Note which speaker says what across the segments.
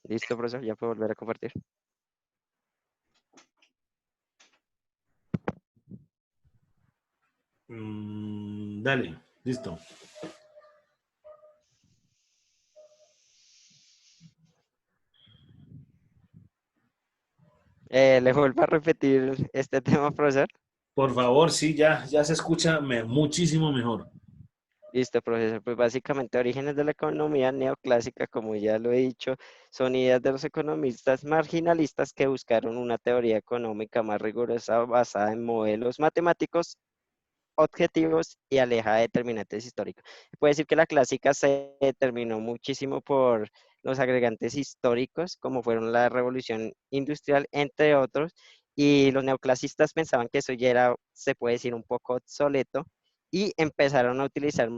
Speaker 1: Listo, profesor, ya puedo volver a compartir.
Speaker 2: Dale, listo.
Speaker 1: ¿Le vuelvo a repetir este tema, profesor?
Speaker 2: Por favor, sí, ya se escucha muchísimo mejor.
Speaker 1: Listo, profesor. Pues básicamente orígenes de la economía neoclásica, como ya lo he dicho, son ideas de los economistas marginalistas que buscaron una teoría económica más rigurosa basada en modelos matemáticos objetivos y alejada de determinantes históricos. Puede decir que la clásica se determinó muchísimo por los agregantes históricos, como fueron la revolución industrial, entre otros, y los neoclasistas pensaban que eso ya era, se puede decir, un poco obsoleto, y empezaron a utilizar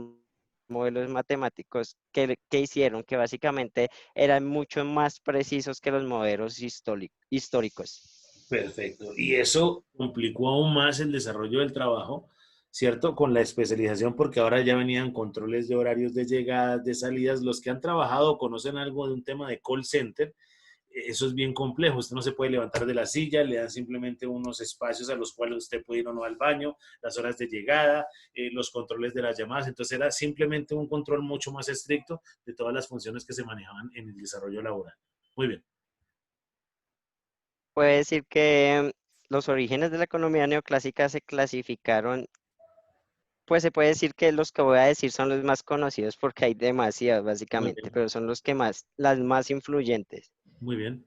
Speaker 1: modelos matemáticos que hicieron que básicamente eran mucho más precisos que los modelos históricos.
Speaker 2: Perfecto. Y eso complicó aún más el desarrollo del trabajo, ¿cierto? Con la especialización, porque ahora ya venían controles de horarios de llegadas, de salidas. Los que han trabajado o conocen algo de un tema de call center, eso es bien complejo. Usted no se puede levantar de la silla, le dan simplemente unos espacios a los cuales usted puede ir o no al baño, las horas de llegada, los controles de las llamadas. Entonces era simplemente un control mucho más estricto de todas las funciones que se manejaban en el desarrollo laboral. Muy bien.
Speaker 1: Puede decir que los orígenes de la economía neoclásica se clasificaron, pues se puede decir que los que voy a decir son los más conocidos porque hay demasiados
Speaker 2: Muy
Speaker 1: básicamente,
Speaker 2: bien.
Speaker 1: pero son los que más, las más influyentes.
Speaker 2: Muy bien.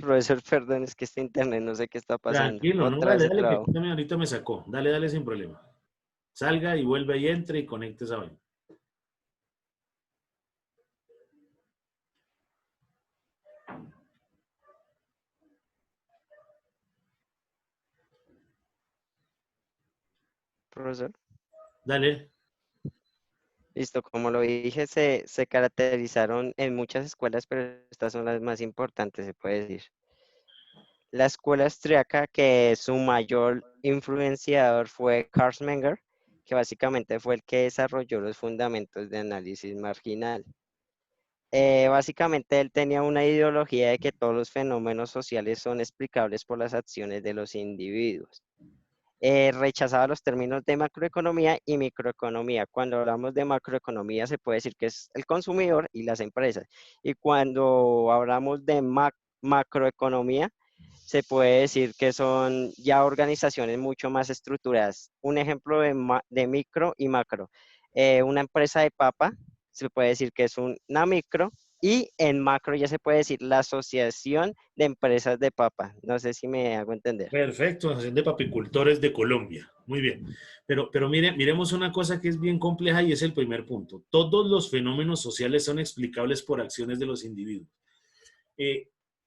Speaker 1: Profesor, perdón, es que este internet no sé qué está pasando.
Speaker 2: Tranquilo, no,
Speaker 1: Otra vez
Speaker 2: dale,
Speaker 1: se
Speaker 2: dale, que
Speaker 1: trabó.
Speaker 2: aquí también ahorita me sacó. Dale, dale sin problema. Salga y vuelve y entre y conecte esa vaina.
Speaker 1: Profesor.
Speaker 2: Dale.
Speaker 1: Listo, como lo dije, se caracterizaron en muchas escuelas, pero estas son las más importantes, se puede decir. La escuela austriaca, que su mayor influenciador fue Carl Menger, que básicamente fue el que desarrolló los fundamentos de análisis marginal. Básicamente él tenía una ideología de que todos los fenómenos sociales son explicables por las acciones de los individuos. Rechazaba los términos de macroeconomía y microeconomía. Cuando hablamos de macroeconomía se puede decir que es el consumidor y las empresas. Y cuando hablamos de macroeconomía, se puede decir que son ya organizaciones mucho más estructuradas. Un ejemplo de micro y macro. Una empresa de papa se puede decir que es una micro y en macro ya se puede decir la Asociación de Empresas de Papa. No sé si me hago entender.
Speaker 2: Perfecto, Asociación de Papicultores de Colombia. Muy bien. Pero miremos una cosa que es bien compleja y es el primer punto. Todos los fenómenos sociales son explicables por acciones de los individuos.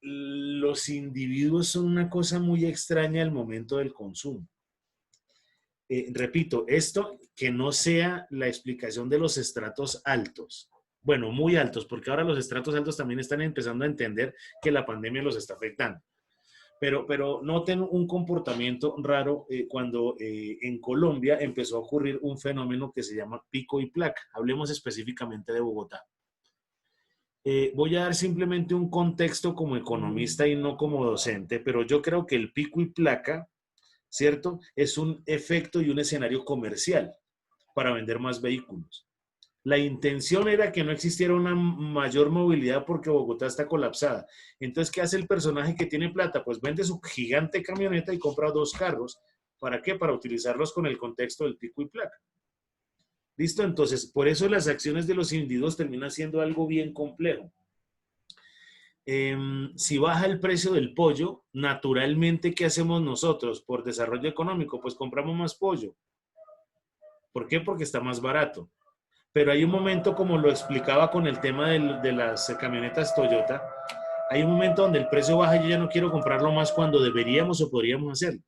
Speaker 2: Los individuos son una cosa muy extraña al momento del consumo. Repito, esto que no sea la explicación de los estratos altos. Bueno, muy altos, porque ahora los estratos altos también están empezando a entender que la pandemia los está afectando. Pero noten un comportamiento raro cuando en Colombia empezó a ocurrir un fenómeno que se llama pico y placa. Hablemos específicamente de Bogotá. Voy a dar simplemente un contexto como economista y no como docente, pero yo creo que el pico y placa, ¿cierto? Es un efecto y un escenario comercial para vender más vehículos. La intención era que no existiera una mayor movilidad porque Bogotá está colapsada. Entonces, ¿qué hace el personaje que tiene plata? Pues vende su gigante camioneta y compra dos carros. ¿Para qué? Para utilizarlos con el contexto del pico y placa. ¿Listo? Entonces, por eso las acciones de los individuos terminan siendo algo bien complejo. Si baja el precio del pollo, naturalmente, ¿qué hacemos nosotros por desarrollo económico? Pues compramos más pollo. ¿Por qué? Porque está más barato. Pero hay un momento, como lo explicaba con el tema de las camionetas Toyota, hay un momento donde el precio baja y yo ya no quiero comprarlo más cuando deberíamos o podríamos hacerlo.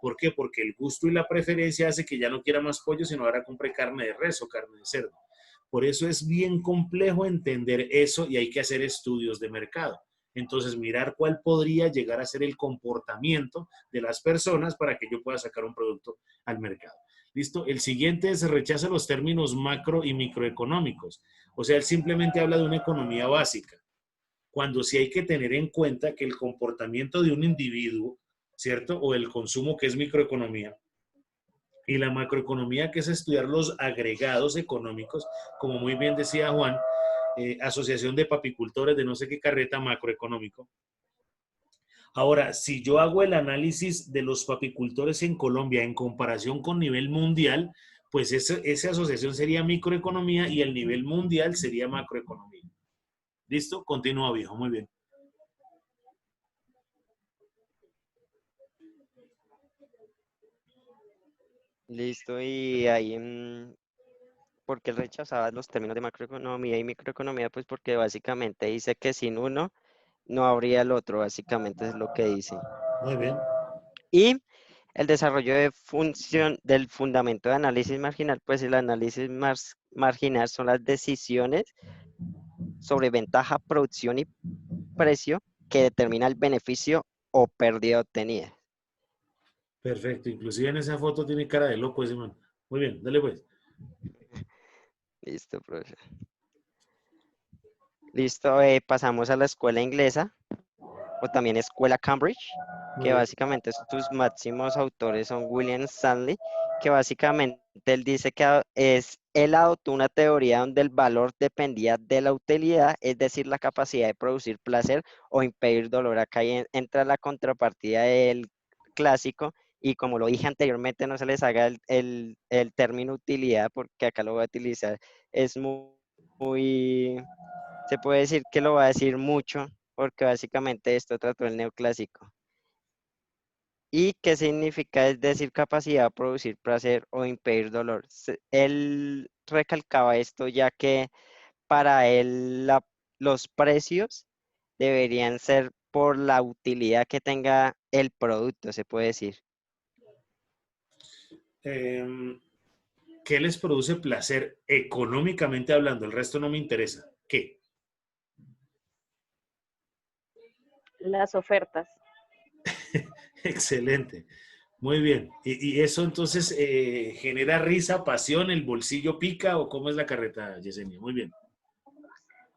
Speaker 2: ¿Por qué? Porque el gusto y la preferencia hace que ya no quiera más pollo, sino ahora compre carne de res o carne de cerdo. Por eso es bien complejo entender eso y hay que hacer estudios de mercado. Entonces, mirar cuál podría llegar a ser el comportamiento de las personas para que yo pueda sacar un producto al mercado. ¿Listo? El siguiente es rechaza los términos macro y microeconómicos. O sea, él simplemente habla de una economía básica, cuando sí hay que tener en cuenta que el comportamiento de un individuo, ¿cierto? O el consumo, que es microeconomía, y la macroeconomía, que es estudiar los agregados económicos, como muy bien decía Juan, asociación de papicultores de no sé qué carreta, macroeconómico. Ahora, si yo hago el análisis de los papicultores en Colombia en comparación con nivel mundial, pues esa asociación sería microeconomía y el nivel mundial sería macroeconomía. ¿Listo? Continúa, viejo. Muy bien.
Speaker 1: Listo, y ahí, ¿por qué rechazaba los términos de macroeconomía y microeconomía? Pues porque básicamente dice que sin uno no habría el otro, básicamente es lo que dice.
Speaker 2: Muy bien.
Speaker 1: Y el desarrollo de función del fundamento de análisis marginal, pues el análisis marginal son las decisiones sobre ventaja, producción y precio que determina el beneficio o pérdida obtenida.
Speaker 2: Perfecto. Inclusive en esa foto tiene cara de loco ese man. Muy bien, dale pues.
Speaker 1: Listo, profesor. Listo, pasamos a la escuela inglesa o también escuela Cambridge,
Speaker 2: Muy
Speaker 1: que
Speaker 2: bien.
Speaker 1: básicamente sus máximos autores son William Stanley, que básicamente él dice que él adoptó una teoría donde el valor dependía de la utilidad, es decir, la capacidad de producir placer o impedir dolor. Acá entra la contrapartida del clásico, y como lo dije anteriormente, no se les haga el término utilidad, porque acá lo voy a utilizar. Es muy, se puede decir que lo va a decir mucho, porque básicamente esto trató el neoclásico. ¿Y qué significa? Es decir, capacidad de producir placer o impedir dolor. Él recalcaba esto ya que para él los precios deberían ser por la utilidad que tenga el producto, se puede decir.
Speaker 2: Eh, ¿Qué les produce placer económicamente hablando? El resto no me interesa. ¿Qué?
Speaker 3: Las ofertas.
Speaker 2: Excelente. Muy bien. ¿Y eso entonces genera risa, pasión, el bolsillo pica o cómo es la carreta, Yesenia? Muy bien.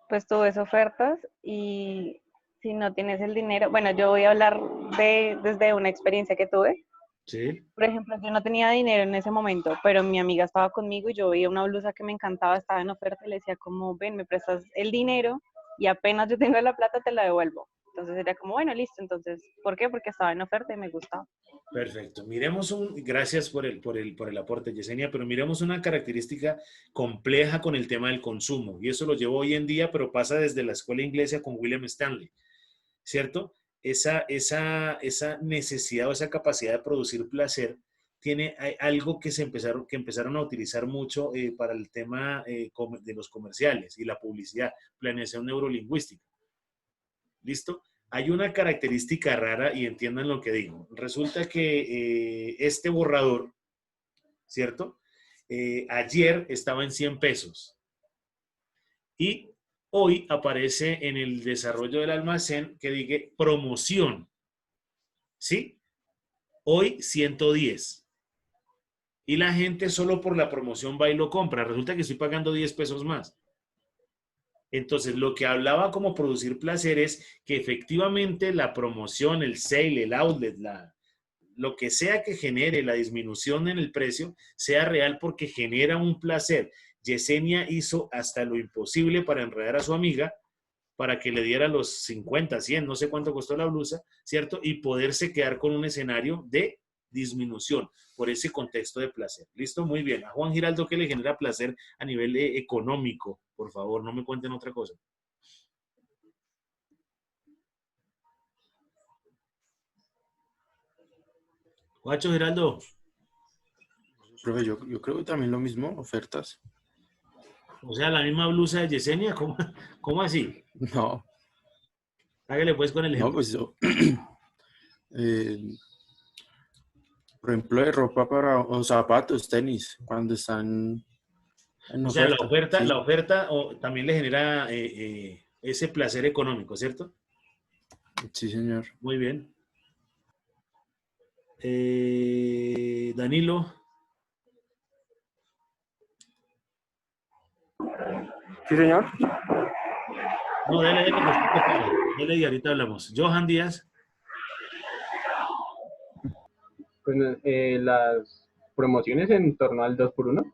Speaker 3: Pues tú ves ofertas y si no tienes el dinero, bueno, yo voy a hablar desde una experiencia que tuve.
Speaker 2: Sí.
Speaker 3: Por ejemplo, yo no tenía dinero en ese momento, pero mi amiga estaba conmigo y yo veía una blusa que me encantaba, estaba en oferta y le decía como, ven, me prestas el dinero y apenas yo tengo la plata te la devuelvo. Entonces era como, bueno, listo. Entonces, ¿por qué? Porque estaba en oferta y me gustaba.
Speaker 2: Perfecto. Gracias por el aporte, Yesenia, pero miremos una característica compleja con el tema del consumo, y eso lo llevo hoy en día, pero pasa desde la escuela inglesa con William Stanley, ¿cierto? Esa necesidad o esa capacidad de producir placer tiene algo que empezaron a utilizar mucho para el tema de los comerciales y la publicidad, planeación neurolingüística. ¿Listo? Hay una característica rara y entiendan lo que digo. Resulta que este borrador, ¿cierto? Ayer estaba en 100 pesos y hoy aparece en el desarrollo del almacén que diga promoción, ¿sí? Hoy 110. Y la gente solo por la promoción va y lo compra. Resulta que estoy pagando 10 pesos más. Entonces, lo que hablaba como producir placer es que efectivamente la promoción, el sale, el outlet, lo que sea que genere la disminución en el precio, sea real porque genera un placer. Yesenia hizo hasta lo imposible para enredar a su amiga, para que le diera los 50, 100, no sé cuánto costó la blusa, ¿cierto? Y poderse quedar con un escenario de disminución por ese contexto de placer. ¿Listo? Muy bien. A Juan Giraldo, ¿qué le genera placer a nivel económico? Por favor, no me cuenten otra cosa. Juancho Giraldo,
Speaker 4: Profe, yo creo que también lo mismo, ofertas.
Speaker 2: o sea, la misma blusa de Yesenia, ¿cómo así?
Speaker 4: No,
Speaker 2: Hágale pues con el
Speaker 4: no,
Speaker 2: ejemplo.
Speaker 4: pues yo, eh, por ejemplo, de ropa para, o zapatos, tenis, cuando están en
Speaker 2: O sea, la
Speaker 4: oferta,
Speaker 2: oferta, la
Speaker 4: sí,
Speaker 2: oferta también le genera ese placer económico, ¿cierto?
Speaker 4: sí, señor.
Speaker 2: Muy bien. Danilo,
Speaker 5: Sí, señor.
Speaker 2: No, dele y ahorita hablamos. Johan Díaz.
Speaker 5: Pues, las promociones en torno al 2x1,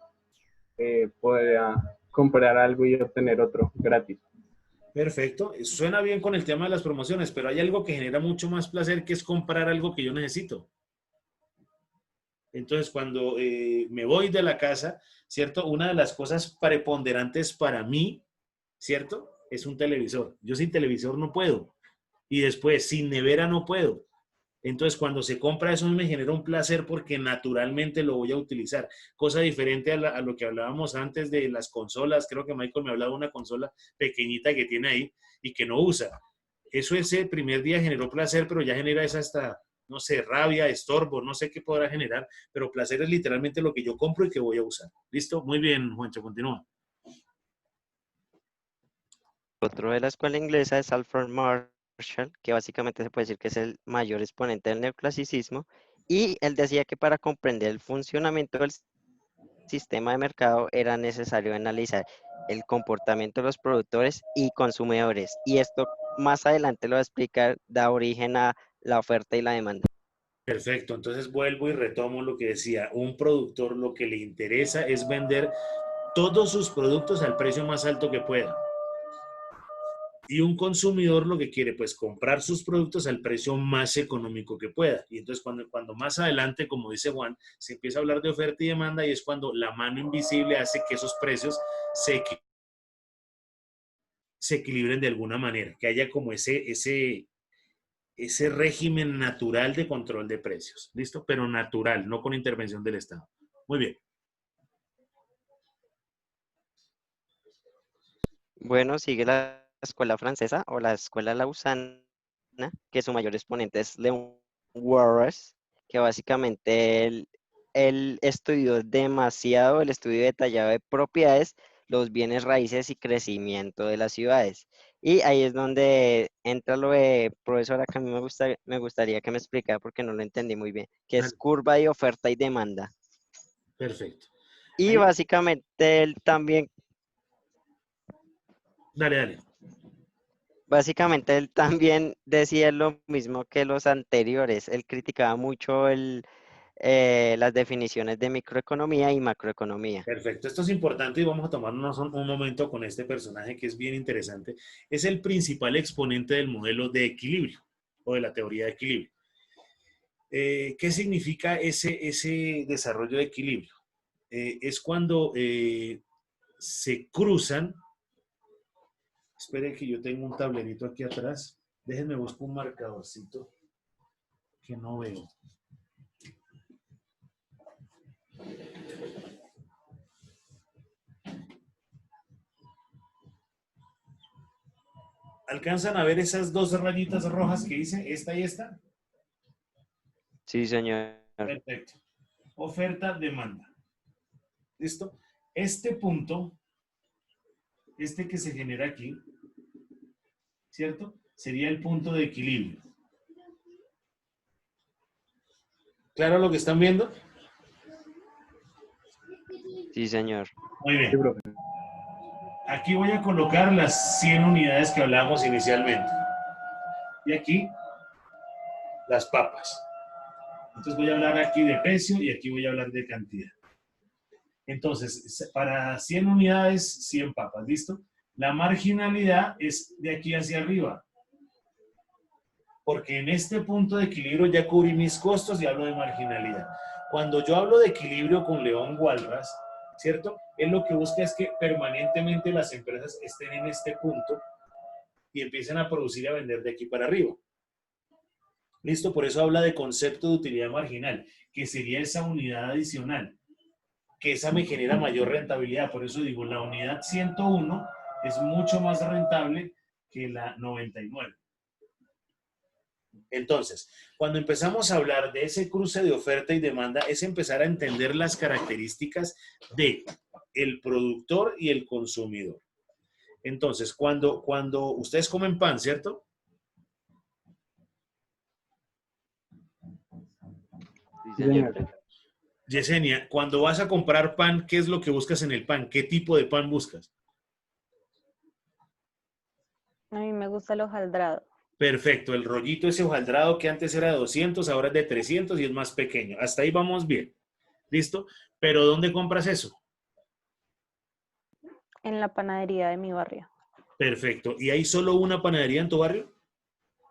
Speaker 5: podría comprar algo y obtener otro gratis.
Speaker 2: Perfecto. Suena bien con el tema de las promociones, pero hay algo que genera mucho más placer, que es comprar algo que yo necesito. Entonces, cuando me voy de la casa, ¿cierto? Una de las cosas preponderantes para mí, ¿cierto? Es un televisor. Yo sin televisor no puedo. Y después, sin nevera no puedo. Entonces, cuando se compra eso me genera un placer porque naturalmente lo voy a utilizar. Cosa diferente a lo que hablábamos antes de las consolas. Creo que Michael me hablaba de una consola pequeñita que tiene ahí y que no usa. Eso ese primer día generó placer, pero ya genera esa hasta, no sé, rabia, estorbo, no sé qué podrá generar, pero placer es literalmente lo que yo compro y que voy a usar. ¿Listo? Muy bien, Juancho, continúa.
Speaker 1: Otro de la escuela inglesa es Alfred Marshall, que básicamente se puede decir que es el mayor exponente del neoclasicismo, y él decía que para comprender el funcionamiento del sistema de mercado era necesario analizar el comportamiento de los productores y consumidores, y esto más adelante lo va a explicar, da origen a la oferta y la demanda.
Speaker 2: Perfecto, entonces vuelvo y retomo lo que decía. Un productor lo que le interesa es vender todos sus productos al precio más alto que pueda. Y un consumidor lo que quiere, pues, comprar sus productos al precio más económico que pueda. Y entonces cuando más adelante, como dice Juan, se empieza a hablar de oferta y demanda, y es cuando la mano invisible hace que esos precios se equilibren de alguna manera, que haya como ese régimen natural de control de precios. ¿Listo? Pero natural, no con intervención del Estado. Muy bien.
Speaker 1: Bueno, sigue la escuela francesa o la escuela lausana, que su mayor exponente es Leon Warres, que básicamente él estudió demasiado el estudio detallado de propiedades, los bienes raíces y crecimiento de las ciudades. Y ahí es donde entra lo de, profesora, que a mí me gustaría que me explicara porque no lo entendí muy bien, que es
Speaker 2: Dale.
Speaker 1: curva de oferta y demanda.
Speaker 2: Perfecto.
Speaker 1: Y
Speaker 2: Ahí,
Speaker 1: básicamente él también
Speaker 2: dale.
Speaker 1: Básicamente él también decía lo mismo que los anteriores. Él criticaba mucho las definiciones de microeconomía y macroeconomía.
Speaker 2: Perfecto, esto es importante y vamos a tomarnos un momento con este personaje que es bien interesante. Es el principal exponente del modelo de equilibrio o de la teoría de equilibrio. ¿Qué significa ese desarrollo de equilibrio? Es cuando se cruzan. Espere que yo tengo un tablerito aquí atrás. Déjenme buscar un marcadorcito que no veo. ¿Alcanzan a ver esas dos rayitas rojas que hice? Esta y esta.
Speaker 1: Sí, señor.
Speaker 2: Perfecto. Oferta, demanda. ¿Listo? Este punto, este que se genera aquí, ¿cierto? Sería el punto de equilibrio. ¿Claro lo que están viendo?
Speaker 1: Sí, señor.
Speaker 2: Muy bien. Aquí voy a colocar las 100 unidades que hablábamos inicialmente. Y aquí, las papas. Entonces voy a hablar aquí de precio y aquí voy a hablar de cantidad. Entonces, para 100 unidades, 100 papas, ¿listo? La marginalidad es de aquí hacia arriba. Porque en este punto de equilibrio ya cubrí mis costos y hablo de marginalidad. Cuando yo hablo de equilibrio con León Walras, ¿cierto? Él lo que busca es que permanentemente las empresas estén en este punto y empiecen a producir y a vender de aquí para arriba. ¿Listo? Por eso habla de concepto de utilidad marginal, que sería esa unidad adicional, que esa me genera mayor rentabilidad. Por eso digo, la unidad 101 es mucho más rentable que la 99. Entonces, cuando empezamos a hablar de ese cruce de oferta y demanda, es empezar a entender las características de el productor y el consumidor. Entonces, cuando ustedes comen pan, ¿cierto?
Speaker 1: Sí,
Speaker 5: Sí,
Speaker 1: señor.
Speaker 5: señor.
Speaker 2: Yesenia, cuando vas a comprar pan, ¿qué es lo que buscas en el pan? ¿Qué tipo de pan buscas?
Speaker 3: A mí me gusta el hojaldrado.
Speaker 2: Perfecto, el rollito ese hojaldrado que antes era de 200, ahora es de 300 y es más pequeño. Hasta ahí vamos bien. ¿Listo? Pero ¿dónde compras eso?
Speaker 3: En la panadería de mi barrio.
Speaker 2: Perfecto. ¿Y hay solo una panadería en tu barrio?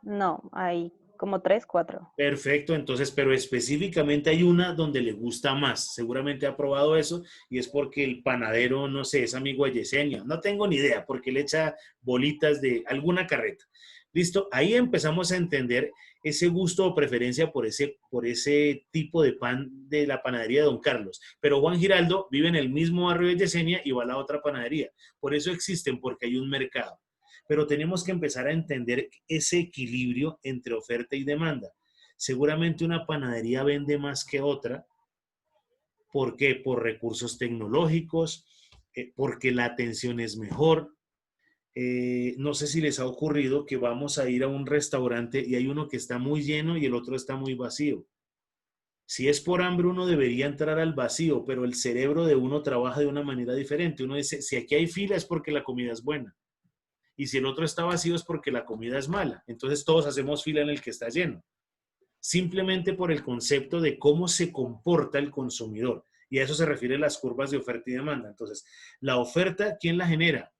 Speaker 3: No, hay como 3, 4.
Speaker 2: Perfecto, entonces, pero específicamente hay una donde le gusta más. Seguramente ha probado eso y es porque el panadero, no sé, es amigo de Yesenia. No tengo ni idea, porque le echa bolitas de alguna carreta. Listo, ahí empezamos a entender ese gusto o preferencia por ese tipo de pan de la panadería de Don Carlos. Pero Juan Giraldo vive en el mismo barrio de Yesenia y va a la otra panadería. Por eso existen, porque hay un mercado. Pero tenemos que empezar a entender ese equilibrio entre oferta y demanda. Seguramente una panadería vende más que otra. ¿Por qué? Por recursos tecnológicos, porque la atención es mejor. No sé si les ha ocurrido que vamos a ir a un restaurante y hay uno que está muy lleno y el otro está muy vacío. Si es por hambre, uno debería entrar al vacío, pero el cerebro de uno trabaja de una manera diferente. Uno dice, si aquí hay fila es porque la comida es buena. Y si el otro está vacío es porque la comida es mala. Entonces todos hacemos fila en el que está lleno. Simplemente por el concepto de cómo se comporta el consumidor. Y a eso se refieren las curvas de oferta y demanda. Entonces, la oferta, ¿quién la genera?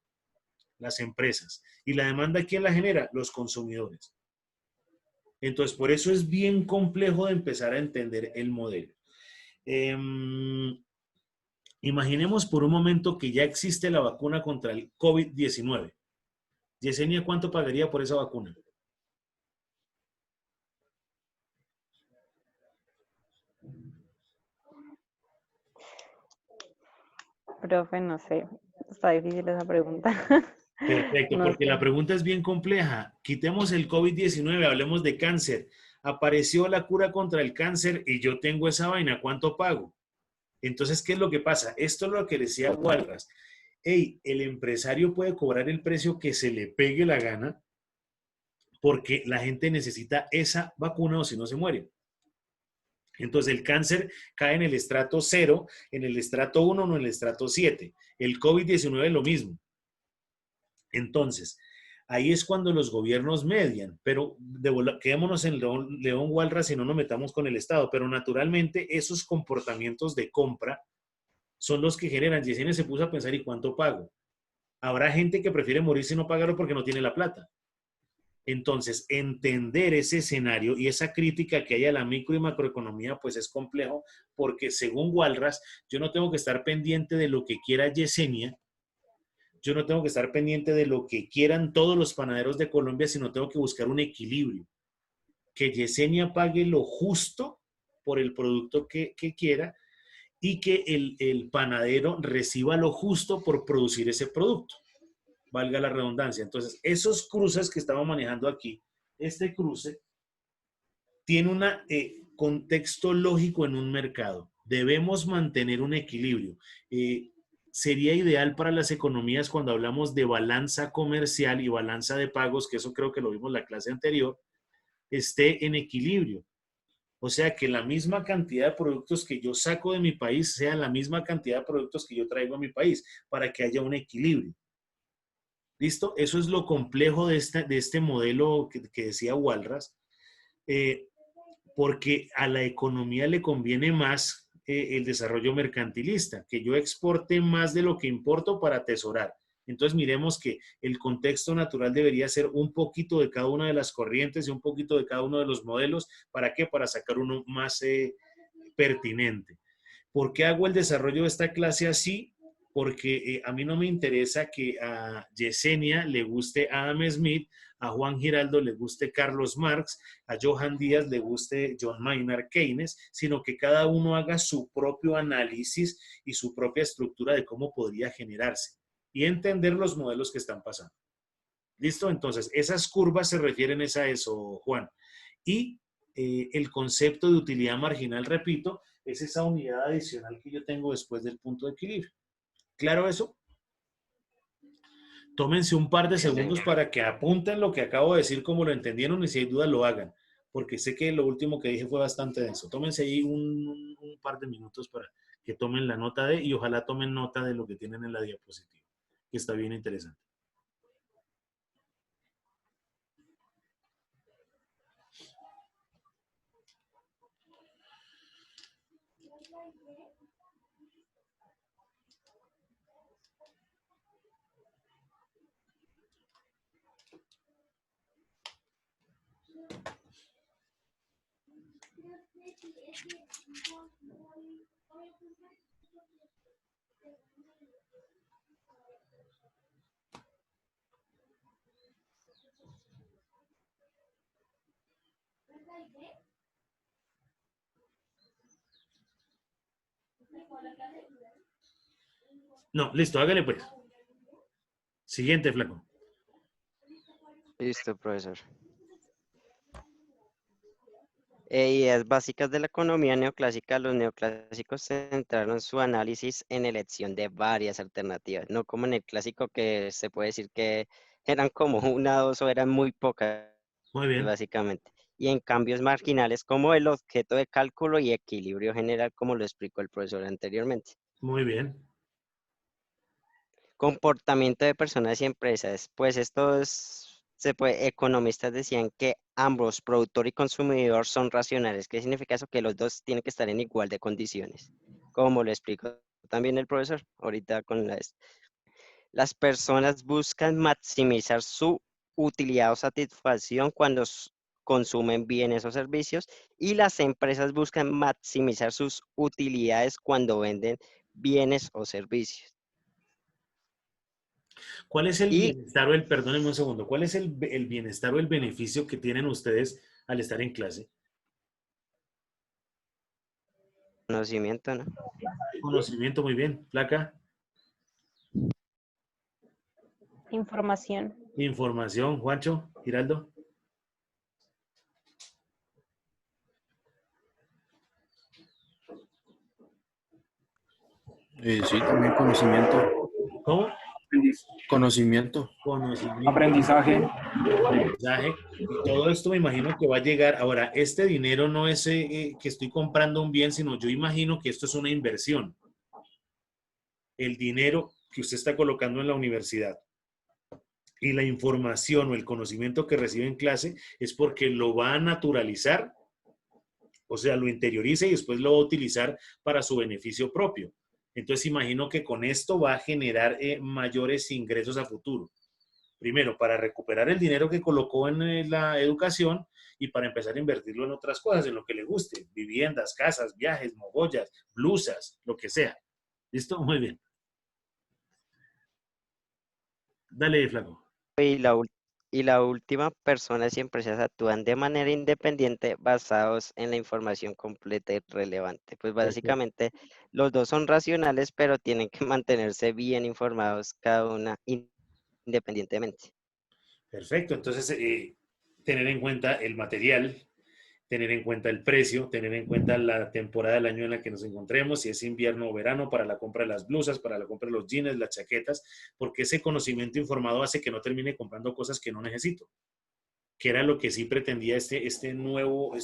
Speaker 2: Las empresas. Y la demanda, ¿quién la genera? Los consumidores. Entonces, por eso es bien complejo de empezar a entender el modelo. Eh, Imaginemos por un momento que ya existe la vacuna contra el COVID-19. Yesenia, ¿cuánto pagaría por esa vacuna?
Speaker 3: Profe, no sé. Está difícil esa pregunta.
Speaker 2: Perfecto,
Speaker 3: No
Speaker 2: porque la
Speaker 3: sé.
Speaker 2: pregunta es bien compleja. Quitemos el COVID-19, hablemos de cáncer. Apareció la cura contra el cáncer y yo tengo esa vaina, ¿cuánto pago? Entonces, ¿qué es lo que pasa? Esto es lo que decía Walras. Hey, el empresario puede cobrar el precio que se le pegue la gana porque la gente necesita esa vacuna o si no se muere. Entonces, el cáncer cae en el estrato 0, en el estrato 1 o en el estrato 7. El COVID-19 es lo mismo. Entonces, ahí es cuando los gobiernos median, pero quedémonos en León Walras y no nos metamos con el Estado, pero naturalmente esos comportamientos de compra son los que generan. Yesenia se puso a pensar, ¿y cuánto pago? Habrá gente que prefiere morirse y no pagarlo porque no tiene la plata. Entonces, entender ese escenario y esa crítica que hay a la micro y macroeconomía, pues es complejo, porque según Walras, yo no tengo que estar pendiente de lo que quiera Yesenia, yo no tengo que estar pendiente de lo que quieran todos los panaderos de Colombia, sino tengo que buscar un equilibrio. Que Yesenia pague lo justo por el producto que quiera y que el panadero reciba lo justo por producir ese producto. Valga la redundancia. Entonces, esos cruces que estamos manejando aquí, este cruce tiene un contexto lógico en un mercado. Debemos mantener un equilibrio. Sería ideal para las economías cuando hablamos de balanza comercial y balanza de pagos, que eso creo que lo vimos en la clase anterior, esté en equilibrio. O sea, que la misma cantidad de productos que yo saco de mi país sea la misma cantidad de productos que yo traigo a mi país, para que haya un equilibrio. ¿Listo? Eso es lo complejo de este modelo que decía Walras, porque a la economía le conviene más el desarrollo mercantilista, que yo exporte más de lo que importo para atesorar. Entonces miremos que el contexto natural debería ser un poquito de cada una de las corrientes y un poquito de cada uno de los modelos. ¿Para qué? Para sacar uno más pertinente. ¿Por qué hago el desarrollo de esta clase así? Porque a mí no me interesa que a Yesenia le guste Adam Smith, a Juan Giraldo le guste Carlos Marx, a Johan Díaz le guste John Maynard Keynes, sino que cada uno haga su propio análisis y su propia estructura de cómo podría generarse y entender los modelos que están pasando. ¿Listo? Entonces, esas curvas se refieren a eso, Juan. Y el concepto de utilidad marginal, repito, es esa unidad adicional que yo tengo después del punto de equilibrio. ¿Claro eso? Tómense un par de segundos para que apunten lo que acabo de decir como lo entendieron y si hay dudas lo hagan, porque sé que lo último que dije fue bastante denso. Tómense ahí un par de minutos para que tomen la nota y ojalá tomen nota de lo que tienen en la diapositiva, que está bien interesante. No, listo, hágale pues. Siguiente, flaco.
Speaker 1: Listo, profesor. Ideas básicas de la economía neoclásica. Los neoclásicos centraron su análisis en elección de varias alternativas, no como en el clásico que se puede decir que eran como una, dos o eran muy pocas,
Speaker 2: Muy bien,
Speaker 1: básicamente. Y en cambios marginales como el objeto de cálculo y equilibrio general, como lo explicó el profesor anteriormente.
Speaker 2: muy bien.
Speaker 1: Comportamiento de personas y empresas. Pues economistas decían que ambos, productor y consumidor, son racionales. ¿Qué significa eso? Que los dos tienen que estar en igual de condiciones. Como lo explicó también el profesor ahorita con las personas buscan maximizar su utilidad o satisfacción cuando consumen bienes o servicios, y las empresas buscan maximizar sus utilidades cuando venden bienes o servicios.
Speaker 2: ¿Cuál es el
Speaker 1: Y
Speaker 2: bienestar o el, perdónenme un segundo, cuál es el bienestar o el beneficio que tienen ustedes al estar en clase?
Speaker 1: conocimiento, ¿no?
Speaker 2: Conocimiento, muy bien. Flaca,
Speaker 3: Información.
Speaker 2: información. Juancho, Giraldo.
Speaker 4: Sí, también conocimiento.
Speaker 2: ¿Cómo?
Speaker 4: Conocimiento.
Speaker 2: Conocimiento,
Speaker 5: Aprendizaje.
Speaker 2: aprendizaje. Y todo esto me imagino que va a llegar. Ahora, este dinero no es que estoy comprando un bien, sino yo imagino que esto es una inversión. El dinero que usted está colocando en la universidad y la información o el conocimiento que recibe en clase es porque lo va a naturalizar, o sea, lo interioriza y después lo va a utilizar para su beneficio propio. Entonces, imagino que con esto va a generar mayores ingresos a futuro. Primero, para recuperar el dinero que colocó en la educación y para empezar a invertirlo en otras cosas, en lo que le guste, viviendas, casas, viajes, mogollas, blusas, lo que sea. ¿Listo? Muy bien. Dale, flaco.
Speaker 1: Y la última, personas y empresas actúan de manera independiente basados en la información completa y relevante. Pues
Speaker 2: Perfecto.
Speaker 1: básicamente los dos son racionales, pero tienen que mantenerse bien informados cada una independientemente.
Speaker 2: Perfecto. Entonces, tener en cuenta el material, tener en cuenta el precio, tener en cuenta la temporada del año en la que nos encontremos, si es invierno o verano, para la compra de las blusas, para la compra de los jeans, las chaquetas, porque ese conocimiento informado hace que no termine comprando cosas que no necesito, que era lo que sí pretendía este nuevo,